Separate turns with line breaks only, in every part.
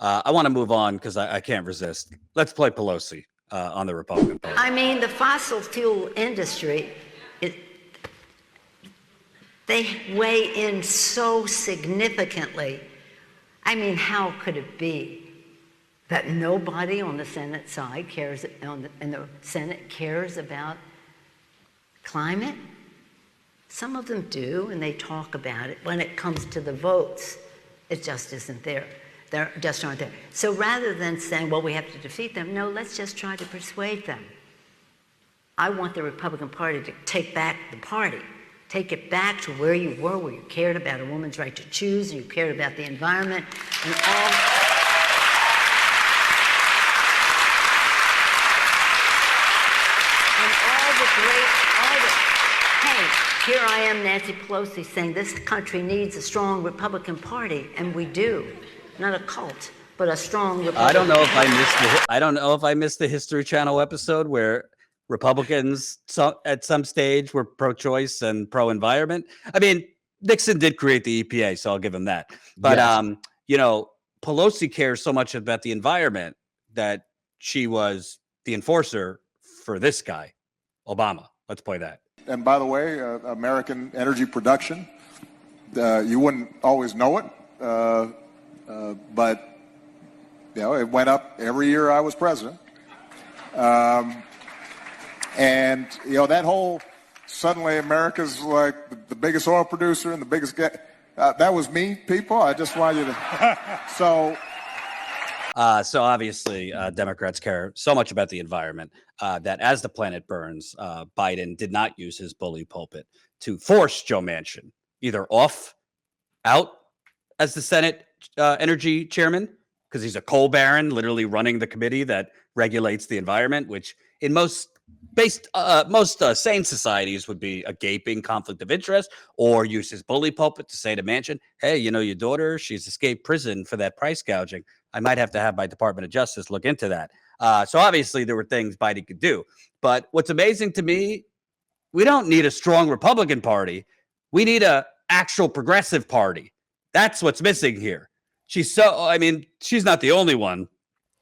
I want to move on because I can't resist. Let's play Pelosi on the Republican Party.
I mean, the fossil fuel industry, they weigh in so significantly. I mean, how could it be that nobody on the Senate side cares, and the Senate cares about climate? Some of them do, and they talk about it. When it comes to the votes, it just isn't there. They just aren't there. So rather than saying, well, we have to defeat them, no, let's just try to persuade them. I want the Republican Party to take back the party. Take it back to where you were, where you cared about a woman's right to choose, and you cared about the environment, and all. Hey, here I am, Nancy Pelosi, saying this country needs a strong Republican Party, and we do. Not a cult, but a strong Republican
I don't know if I missed the History Channel episode where Republicans at some stage were pro-choice and pro-environment. I mean, Nixon did create the EPA, so I'll give him that. But yes. Pelosi cares so much about the environment that she was the enforcer for this guy, Obama. Let's play that.
And by the way, American energy production, you wouldn't always know it, but it went up every year I was president. And that whole suddenly America's like the biggest oil producer and the biggest that was me, people. I just want you to so
obviously Democrats care so much about the environment that as the planet burns, Biden did not use his bully pulpit to force Joe Manchin either out as the Senate energy chairman, because he's a coal baron, literally running the committee that regulates the environment, which in most sane societies would be a gaping conflict of interest, or use his bully pulpit to say to Manchin, hey, your daughter, she's escaped prison for that price gouging. I might have to have my Department of Justice look into that. So obviously there were things Biden could do. But what's amazing to me, we don't need a strong Republican Party. We need a actual progressive party. That's what's missing here. She's not the only one.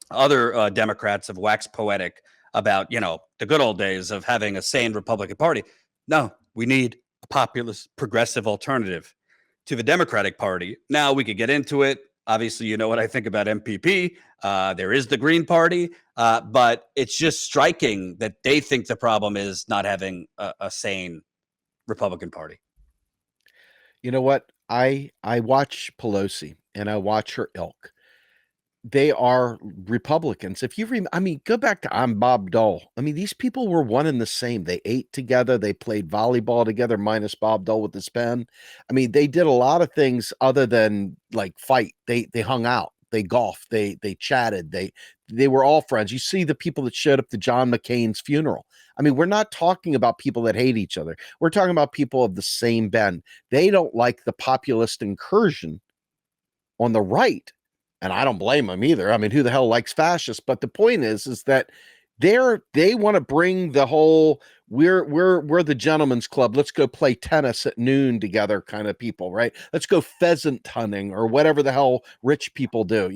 Other Democrats have waxed poetic about, the good old days of having a sane Republican Party. No, we need a populist, progressive alternative to the Democratic Party. Now we could get into it. Obviously, you know what I think about MPP. There is the Green Party, but it's just striking that they think the problem is not having a sane Republican Party.
You know what? I watch Pelosi and I watch her ilk. They are Republicans. If you go back to I'm Bob Dole. I mean, these people were one and the same. They ate together. They played volleyball together, minus Bob Dole with his pen. I mean, they did a lot of things other than fight. They hung out. They golfed. They chatted. They were all friends. You see the people that showed up to John McCain's funeral. I mean, we're not talking about people that hate each other. We're talking about people of the same bend. They don't like the populist incursion on the right. And I don't blame them either. I mean, who the hell likes fascists? But the point is that they want to bring the whole we're the gentleman's club. Let's go play tennis at noon together kind of people, right? Let's go pheasant hunting or whatever the hell rich people do,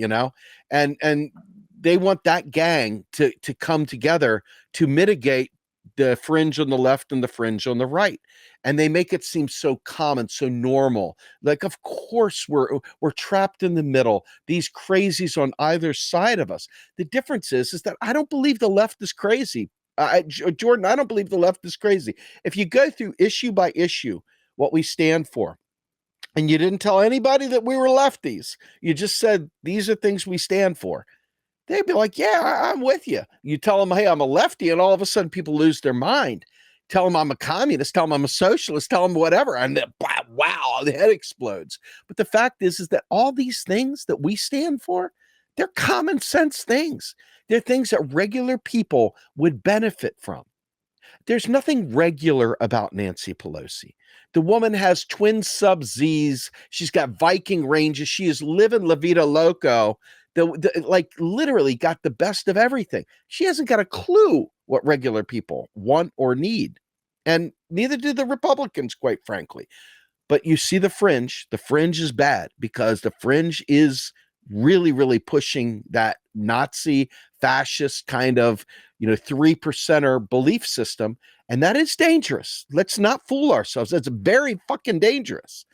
and they want that gang to come together to mitigate the fringe on the left and the fringe on the right. And they make it seem so common, so normal. Like, of course, we're trapped in the middle, these crazies on either side of us. The difference is that I don't believe the left is crazy. Jordan, I don't believe the left is crazy. If you go through issue by issue what we stand for, and you didn't tell anybody that we were lefties, you just said, these are things we stand for, they'd be like, yeah, I'm with you. You tell them, hey, I'm a lefty, and all of a sudden people lose their mind. Tell them I'm a communist, tell them I'm a socialist, tell them whatever, and then, wow, the head explodes. But the fact is that all these things that we stand for, they're common sense things. They're things that regular people would benefit from. There's nothing regular about Nancy Pelosi. The woman has twin sub-Zs. She's got Viking ranges. She is living La Vida Loco. Literally got the best of everything. She hasn't got a clue what regular people want or need. And neither do the Republicans, quite frankly. But you see the fringe. The fringe is bad because the fringe is really, really pushing that Nazi fascist kind of, 3%er belief system. And that is dangerous. Let's not fool ourselves. That's very fucking dangerous.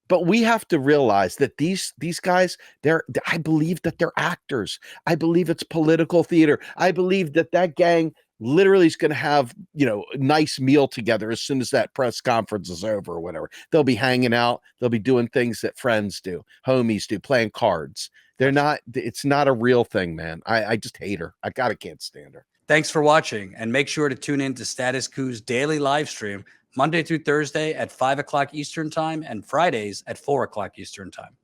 But we have to realize that these guys, I believe that they're actors. I believe it's political theater. I believe that gang literally is going to have, a nice meal together as soon as that press conference is over or whatever. They'll be hanging out. They'll be doing things that friends do, homies do, playing cards. It's not a real thing, man. I just hate her. I can't stand her.
Thanks for watching, and make sure to tune in to Status Coup's daily live stream Monday through Thursday at 5 o'clock Eastern Time and Fridays at 4 o'clock Eastern Time.